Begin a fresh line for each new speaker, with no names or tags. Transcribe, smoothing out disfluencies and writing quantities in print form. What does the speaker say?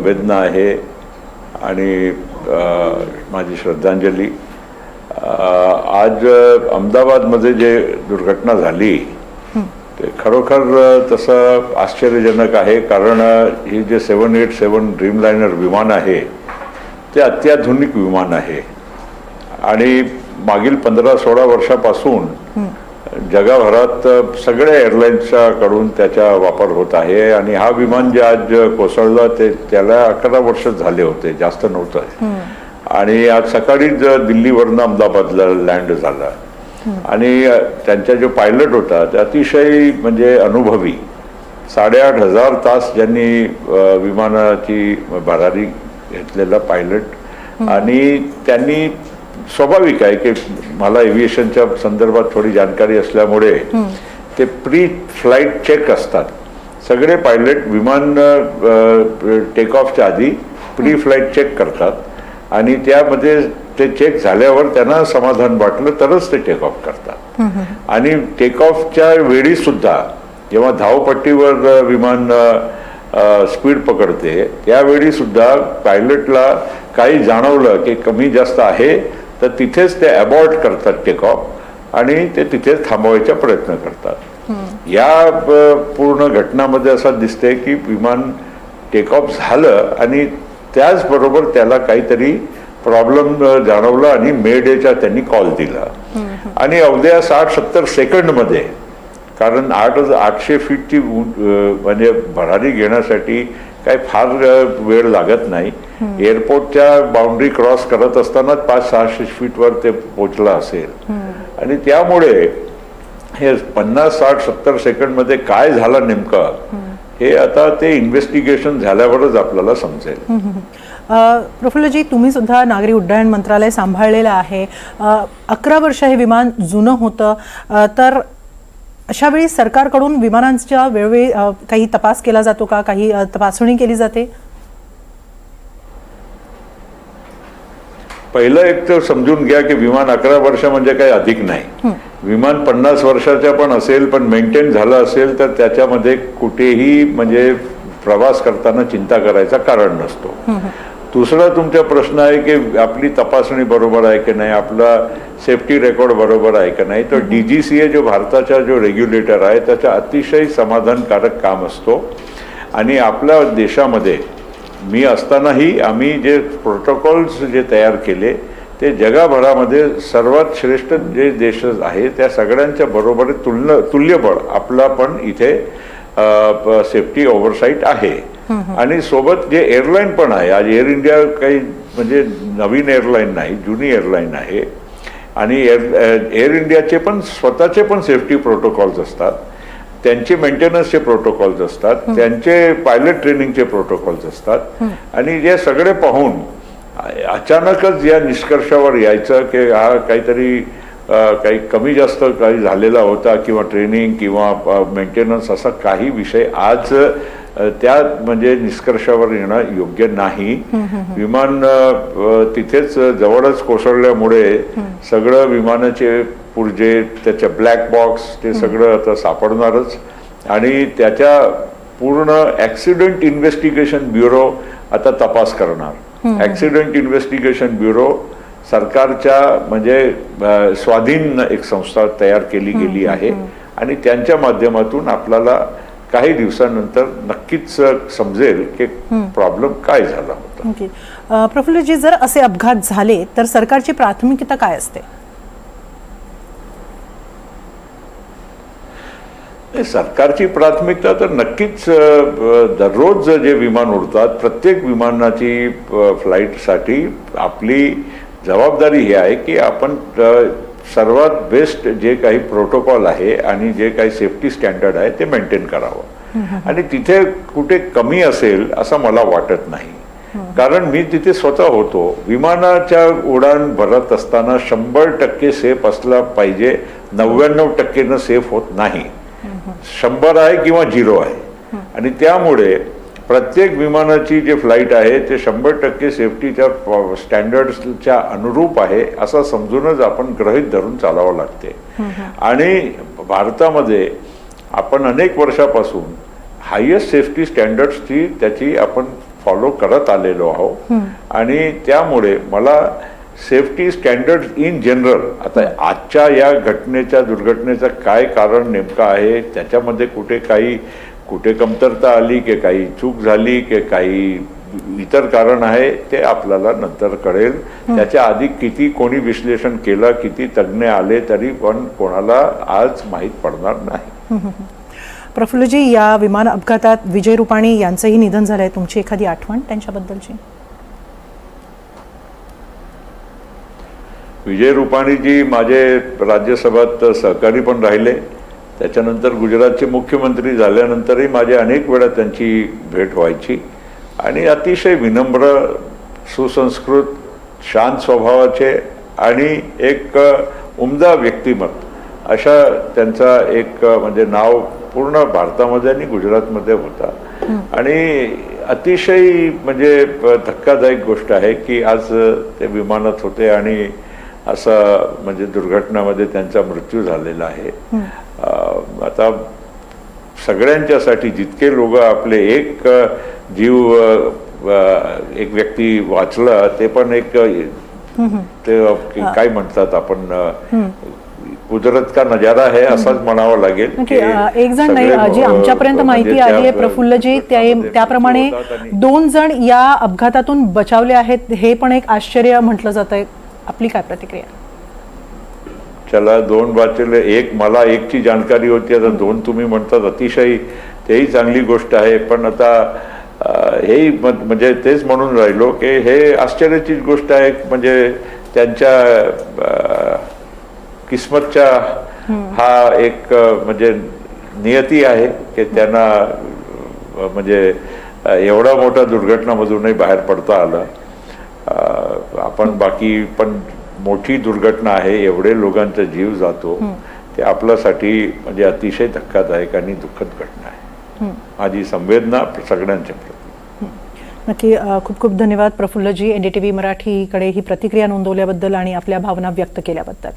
संवेदना आहे आणि माझी श्रद्धांजली. आज अहमदाबादमध्ये जे दुर्घटना झाली ते खरोखर तसं आश्चर्यजनक आहे, कारण ही जे 787 ड्रीमलाइनर विमान आहे ते अत्याधुनिक विमान आहे आणि मागील 15-16 वर्षापासून जगभरात सगळ्या एअरलाईन्सच्या कडून त्याचा वापर होत आहे आणि हा विमान जे आज कोसळलं ते त्याला 11 वर्ष झाले होते, जास्त नव्हतं. आणि आज सकाळीच दिल्लीवरनं अहमदाबादला लँड झाला आणि त्यांचा जो पायलट होता ते अतिशय म्हणजे अनुभवी, 8,500 तास ज्यांनी विमानाची भरारी घेतलेला पायलट. आणि त्यांनी स्वाभाविक आहे की मला एव्हिएशनच्या संदर्भात थोडी जाणकारी असल्यामुळे ते प्री फ्लाईट चेक असतात. सगळे पायलट विमान टेक ऑफच्या आधी प्री फ्लाईट चेक करतात आणि त्यामध्ये ते चेक झाल्यावर त्यांना समाधान वाटलं तरच ते टेक ऑफ करतात. आणि टेक ऑफच्या वेळी सुद्धा जेव्हा धावपट्टीवर विमान स्पीड पकडते त्यावेळी सुद्धा पायलटला काही जाणवलं की कमी जास्त आहे तर तिथेच ते अबॉर्ट करतात टेक ऑफ आणि ते तिथेच थांबवायचा प्रयत्न करतात. या पूर्ण घटनामध्ये असं दिसते की विमान टेक ऑफ झालं आणि त्याचबरोबर त्याला काहीतरी प्रॉब्लेम जाणवला आणि मे डेचा त्यांनी कॉल दिला आणि अवघ्या 60-70 सेकंडमध्ये, कारण 800 फीटची म्हणजे भरारी घेण्यासाठी काही फार वेळ लागत नाही. एअरपोर्टच्या बाउंड्री क्रॉस करत असताना 500-600 फीटवर ते पोचला असेल आणि त्यामुळे हे 50-60-70 सेकंडमध्ये काय झालं नेमकं हे आता ते इन्व्हेस्टिगेशन झाल्यावरच आपल्याला समजेल.
प्रफुल्लजी, तुम्ही सुद्धा नागरी उड्डयन मंत्रालय सांभाळलेलं आहे. 11 वर्ष हे विमान जुनं होतं, तर अशा वेळी सरकारकडून विमानांच्या वेळोवेळी काही तपास केला जातो का, काही तपासणी केली जाते?
पहिलं एक तर समजून घ्या की विमान 11 वर्ष म्हणजे काही अधिक नाही. विमान 50 वर्षाच्या पण असेल पण मेंटेन झालं असेल तर त्याच्यामध्ये कुठेही म्हणजे प्रवास करताना चिंता करायचं कारण नसतो. दुसरा तुमचा प्रश्न आहे की आपली तपासणी बरोबर आहे की नाही, आपला सेफ्टी रेकॉर्ड बरोबर आहे की नाही. तर DGCA जो भारताचा जो रेग्युलेटर आहे त्याचा अतिशय समाधानकारक काम असतो आणि आपल्या देशामध्ये मी असतानाही आम्ही जे प्रोटोकॉल्स जे तयार केले ते जगभरामध्ये सर्वात श्रेष्ठ जे देश आहे त्या सगळ्यांच्या बरोबर तुल्यबळ आपला पण इथे सेफ्टी ओव्हरसाईट आहे. आणि सोबत जे एअरलाईन पण आहे, आज एअर इंडिया काही म्हणजे नवीन एअरलाईन नाही, जुनी एअरलाईन आहे आणि एअर इंडियाचे पण स्वतःचे पण सेफ्टी प्रोटोकॉल्स असतात, त्यांचे मेंटेनन्सचे प्रोटोकॉल्स असतात, त्यांचे पायलट ट्रेनिंगचे प्रोटोकॉल्स असतात. आणि जे सगळे पाहून अचानकच या निष्कर्षावर यायचं की हा काहीतरी काही कमी जास्त काही झालेला होता किंवा ट्रेनिंग किंवा मेंटेनन्स असा काही विषय आज त्या म्हणजे निष्कर्षावर येणं योग्य नाही. विमान तिथेच जवळच कोसळल्यामुळे सगळं विमानाचे पुर्जे, त्याच्या ब्लॅक बॉक्स ते सगळं आता सापडणारच आणि त्याच्या पूर्ण ॲक्सिडेंट इन्व्हेस्टिगेशन ब्युरो आता तपास करणार. ॲक्सिडेंट इन्व्हेस्टिगेशन ब्युरो सरकारच्या म्हणजे स्वाधीन एक संस्था तयार केली गेली आहे आणि त्यांच्या माध्यमातून आपल्याला काही दिवसानंतर नक्कीच समजेल की प्रॉब्लेम काय झाला होता.
ओके प्रफुल्लजी, जर असे अपघात झाले तर सरकारची प्राथमिकता काय असते?
सरकारची प्राथमिकता तर नक्कीच दररोज जे विमान उडतात प्रत्येक विमानाची फ्लाईटसाठी आपली जबाबदारी ही आहे की आपण सर्वात बेस्ट जे काही प्रोटोकॉल आहे आणि जे काही सेफ्टी स्टँडर्ड आहे ते मेंटेन करावं. आणि तिथे कुठे कमी असेल असं मला वाटत नाही, कारण मी तिथे स्वतः होतो. विमानाच्या उडान भरत असताना 100% सेफ असला पाहिजे, 99% सेफ होत नाही. 100 आहे किंवा 0 आहे आणि त्यामुळे प्रत्येक विमानाची जे फ्लाईट आहे ते 100% सेफ्टीच्या स्टँडर्ड्सच्या अनुरूप आहे असं समजूनच आपण गृहीत धरून चालावं लागते. आणि भारतामध्ये आपण अनेक वर्षापासून हायेस्ट सेफ्टी स्टँडर्ड्सची त्याची आपण फॉलो करत आलेलो आहोत आणि त्यामुळे मला सेफ्टी स्टँडर्ड इन जनरल, आता आजच्या या दुर्घटनेचं काय कारण नेमकं आहे, त्याच्यामध्ये कुठे कमतरता आली की काही चूक झाली की काही इतर कारण आहे, ते आपल्याला नंतर कळेल. त्याच्या आधी किती कोणी विश्लेषण केलं, किती तज्ज्ञ आले, तरी पण कोणाला आज माहीत पडणार नाही.
प्रफुल्लजी, या विमान अपघातात विजय रुपाणी यांचंही निधन झालंय. तुमची एखादी आठवण त्यांच्याबद्दलची?
विजय रुपाणीजी माझे राज्यसभेत सहकारी पण राहिले. त्याच्यानंतर गुजरातचे मुख्यमंत्री झाल्यानंतरही माझे अनेक वेळा त्यांची भेट व्हायची आणि अतिशय विनम्र, सुसंस्कृत, शांत स्वभावाचे आणि एक उमदा व्यक्तिमत्व अशा त्यांचा एक म्हणजे नाव पूर्ण भारतामध्ये आणि गुजरातमध्ये होता. आणि अतिशय म्हणजे धक्कादायक गोष्ट आहे की आज ते विमानात होते आणि असं म्हणजे दुर्घटनामध्ये त्यांचा मृत्यू झालेला आहे. आता सगळ्यांच्यासाठी जितके लोक आपले एक जीव एक व्यक्ती वाचला, ते पण एक ते काय म्हणतात आपण कुदरत का नजारा आहे असंच म्हणावं लागेल.
एक जण नाही, जी आमच्यापर्यंत माहिती आली आहे प्रफुल्लजी, त्याप्रमाणे 2 जण या अपघातातून बचावले आहेत, हे पण एक आश्चर्य म्हटलं जात आहे. आपली काय प्रतिक्रिया?
चला, 2 वाचले, एक मला एकची जाणकारी होती, आता 2 तुम्ही म्हणतात, अतिशय तेही चांगली गोष्ट आहे. पण आता हे म्हणजे तेच म्हणून राहिलो की हे आश्चर्याचीच गोष्ट आहे. म्हणजे त्यांच्या किस्मतच्या हा एक म्हणजे नियती आहे की त्यांना म्हणजे एवढा मोठा दुर्घटनामधूनही बाहेर पडता आलं. आपण बाकी पण मोठी दुर्घटना आहे, एवढे लोकांचा जीव जातो, ते आपल्यासाठी म्हणजे अतिशय धक्कादायक आणि दुःखद घटना आहे. माझी संवेदना सगळ्यांच्या प्रती.
नक्की. खूप खूप धन्यवाद प्रफुल्लजी, NDTV मराठीकडे ही प्रतिक्रिया नोंदवल्याबद्दल आणि आपल्या भावना व्यक्त केल्याबद्दल.